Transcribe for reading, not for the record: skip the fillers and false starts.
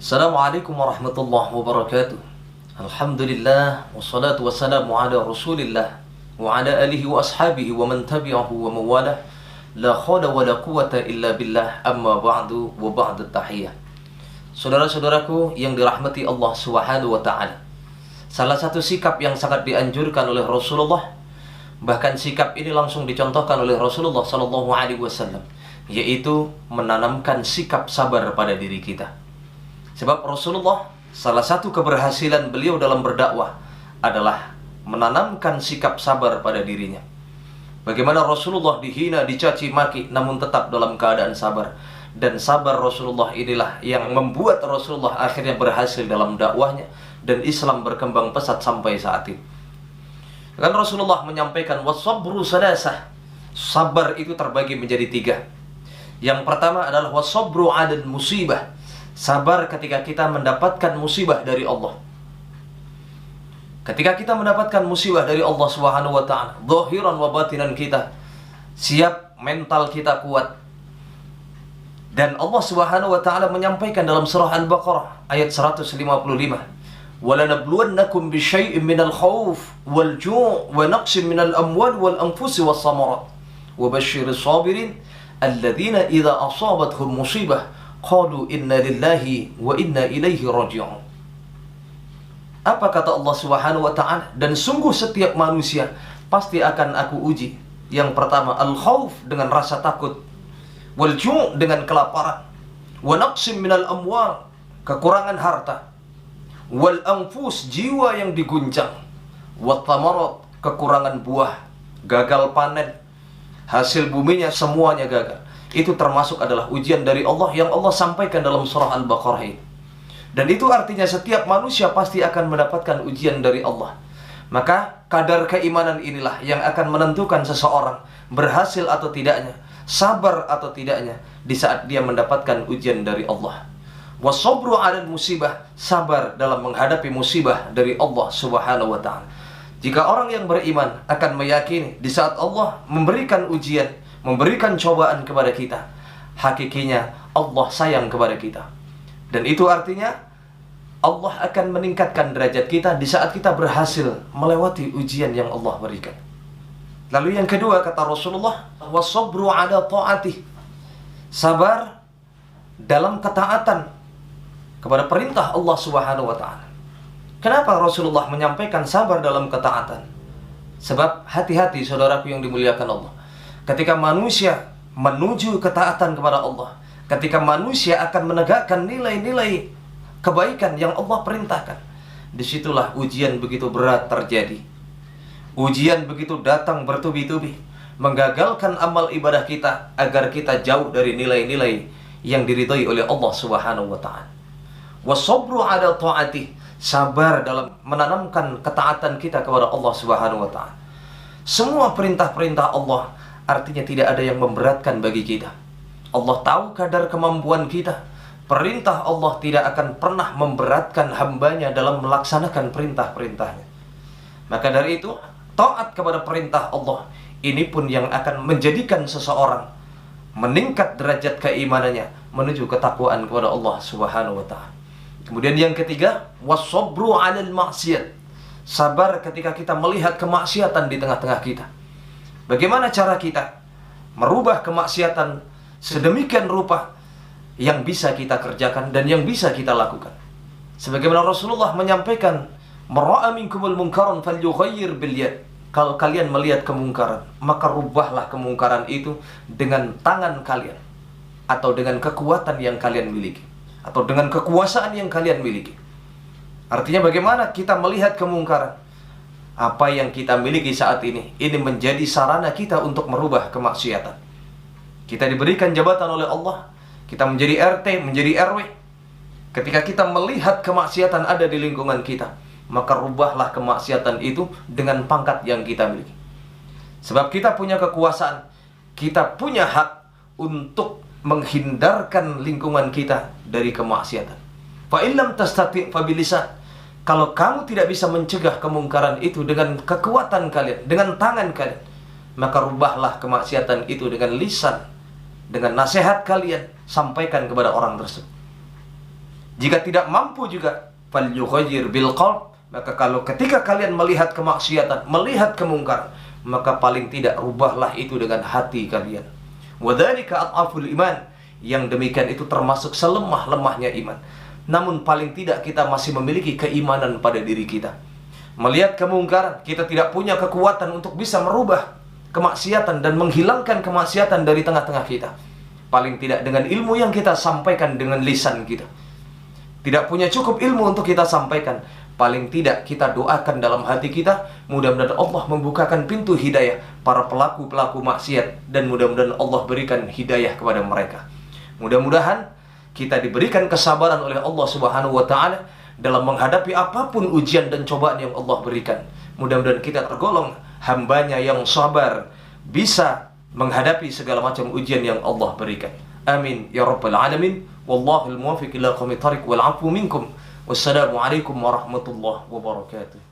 Assalamualaikum warahmatullahi wabarakatuh. Alhamdulillah wassalatu wassalamu ala Rasulillah wa ala alihi wa ashabihi wa man tabi'ahu wa mawalah. La khawla wa la quwata illa billah, amma ba'du wa ba'du tahiyah. Saudara-saudaraku yang dirahmati Allah Subhanahu wa taala. Salah satu sikap yang sangat dianjurkan oleh Rasulullah, bahkan sikap ini langsung dicontohkan oleh Rasulullah sallallahu alaihi wasallam, yaitu menanamkan sikap sabar pada diri kita. Sebab Rasulullah, salah satu keberhasilan beliau dalam berdakwah adalah menanamkan sikap sabar pada dirinya. Bagaimana Rasulullah dihina, dicaci maki, namun tetap dalam keadaan sabar. Dan sabar Rasulullah inilah yang membuat Rasulullah akhirnya berhasil dalam dakwahnya, dan Islam berkembang pesat sampai saat ini. Kan Rasulullah menyampaikan wasabru salasah. Sabar itu terbagi menjadi 3. Yang pertama adalah wasabru 'alal musibah. Sabar ketika kita mendapatkan musibah dari Allah. Ketika kita mendapatkan musibah dari Allah Subhanahu wa taala, zahiran wa batinan kita siap, mental kita kuat. Dan Allah Subhanahu wa taala menyampaikan dalam surah Al-Baqarah ayat 155, "Walanabluwannakum bisyai'in minal khauf wal ju' wa naqsin minal amwal wal anfusi was samarat wa basyyiris sabirin alladzina idza asabathum musibah qalu inna lillahi wa inna ilaihi raji'un." Apa kata Allah Subhanahu wa taala? Dan sungguh setiap manusia pasti akan aku uji. Yang pertama al-khauf, dengan rasa takut, wal ju' dengan kelaparan, wa naqsim minal amwal, kekurangan harta, wal anfus, jiwa yang diguncang, wat thamarat, kekurangan buah, gagal panen, hasil buminya semuanya gagal. Itu termasuk adalah ujian dari Allah yang Allah sampaikan dalam surah Al-Baqarah ini. Dan itu artinya setiap manusia pasti akan mendapatkan ujian dari Allah. Maka kadar keimanan inilah yang akan menentukan seseorang berhasil atau tidaknya, sabar atau tidaknya di saat dia mendapatkan ujian dari Allah. Wasabru 'alal musibah, sabar dalam menghadapi musibah dari Allah Subhanahu wa taala. Jika orang yang beriman akan meyakini di saat Allah memberikan ujian, memberikan cobaan kepada kita, hakikinya Allah sayang kepada kita. Dan itu artinya Allah akan meningkatkan derajat kita di saat kita berhasil melewati ujian yang Allah berikan. Lalu yang kedua kata Rasulullah, wasabru 'ala ta'atih. Sabar dalam ketaatan kepada perintah Allah Subhanahu wa taala. Kenapa Rasulullah menyampaikan sabar dalam ketaatan? Sebab hati-hati saudaraku yang dimuliakan Allah. Ketika manusia menuju ketaatan kepada Allah, ketika manusia akan menegakkan nilai-nilai kebaikan yang Allah perintahkan, disitulah ujian begitu berat terjadi. Ujian begitu datang bertubi-tubi, menggagalkan amal ibadah kita agar kita jauh dari nilai-nilai yang diridhai oleh Allah Subhanahu wa taala. Wasabru 'ala ta'atih, sabar dalam menanamkan ketaatan kita kepada Allah Subhanahu wa taala. Semua perintah-perintah Allah artinya tidak ada yang memberatkan bagi kita. Allah tahu kadar kemampuan kita. Perintah Allah tidak akan pernah memberatkan hambanya dalam melaksanakan perintah-perintahnya. Maka dari itu, taat kepada perintah Allah ini pun yang akan menjadikan seseorang meningkat derajat keimanannya menuju ketakwaan kepada Allah Subhanahu wa taala. Kemudian yang ketiga, wasabru 'alal ma'siyat. Sabar ketika kita melihat kemaksiatan di tengah-tengah kita. Bagaimana cara kita merubah kemaksiatan sedemikian rupa yang bisa kita kerjakan dan yang bisa kita lakukan? Sebagaimana Rasulullah menyampaikan, "Mara'a minkumul munkaran falyughayyir bil yad." Kalau kalian melihat kemungkaran, maka rubahlah kemungkaran itu dengan tangan kalian, atau dengan kekuatan yang kalian miliki, atau dengan kekuasaan yang kalian miliki. Artinya bagaimana kita melihat kemungkaran? Apa yang kita miliki saat ini menjadi sarana kita untuk merubah kemaksiatan. Kita diberikan jabatan oleh Allah, kita menjadi RT, menjadi RW. Ketika kita melihat kemaksiatan ada di lingkungan kita, maka rubahlah kemaksiatan itu dengan pangkat yang kita miliki. Sebab kita punya kekuasaan, kita punya hak untuk menghindarkan lingkungan kita dari kemaksiatan. Fa illam tastati' fa bilisan. Kalau kamu tidak bisa mencegah kemungkaran itu dengan kekuatan kalian, dengan tangan kalian, maka rubahlah kemaksiatan itu dengan lisan, dengan nasihat kalian, sampaikan kepada orang tersebut. Jika tidak mampu juga, falyughayyir bil qalb, maka kalau ketika kalian melihat kemaksiatan, melihat kemungkaran, maka paling tidak rubahlah itu dengan hati kalian. Wadzalika adhaful iman, yang demikian itu termasuk selemah-lemahnya iman. Namun paling tidak kita masih memiliki keimanan pada diri kita. Melihat kemungkaran, kita tidak punya kekuatan untuk bisa merubah kemaksiatan dan menghilangkan kemaksiatan dari tengah-tengah kita. Paling tidak dengan ilmu yang kita sampaikan dengan lisan kita. Tidak punya cukup ilmu untuk kita sampaikan, paling tidak kita doakan dalam hati kita, mudah-mudahan Allah membukakan pintu hidayah para pelaku-pelaku maksiat, dan mudah-mudahan Allah berikan hidayah kepada mereka. Mudah-mudahan kita diberikan kesabaran oleh Allah Subhanahu wa taala dalam menghadapi apapun ujian dan cobaan yang Allah berikan. Mudah-mudahan kita tergolong hambanya yang sabar, bisa menghadapi segala macam ujian yang Allah berikan. Amin ya rabbal alamin. Wallahul muwaffiq ila aqwamit thariq wal 'afwu minkum. Wassalamu alaikum warahmatullahi wabarakatuh.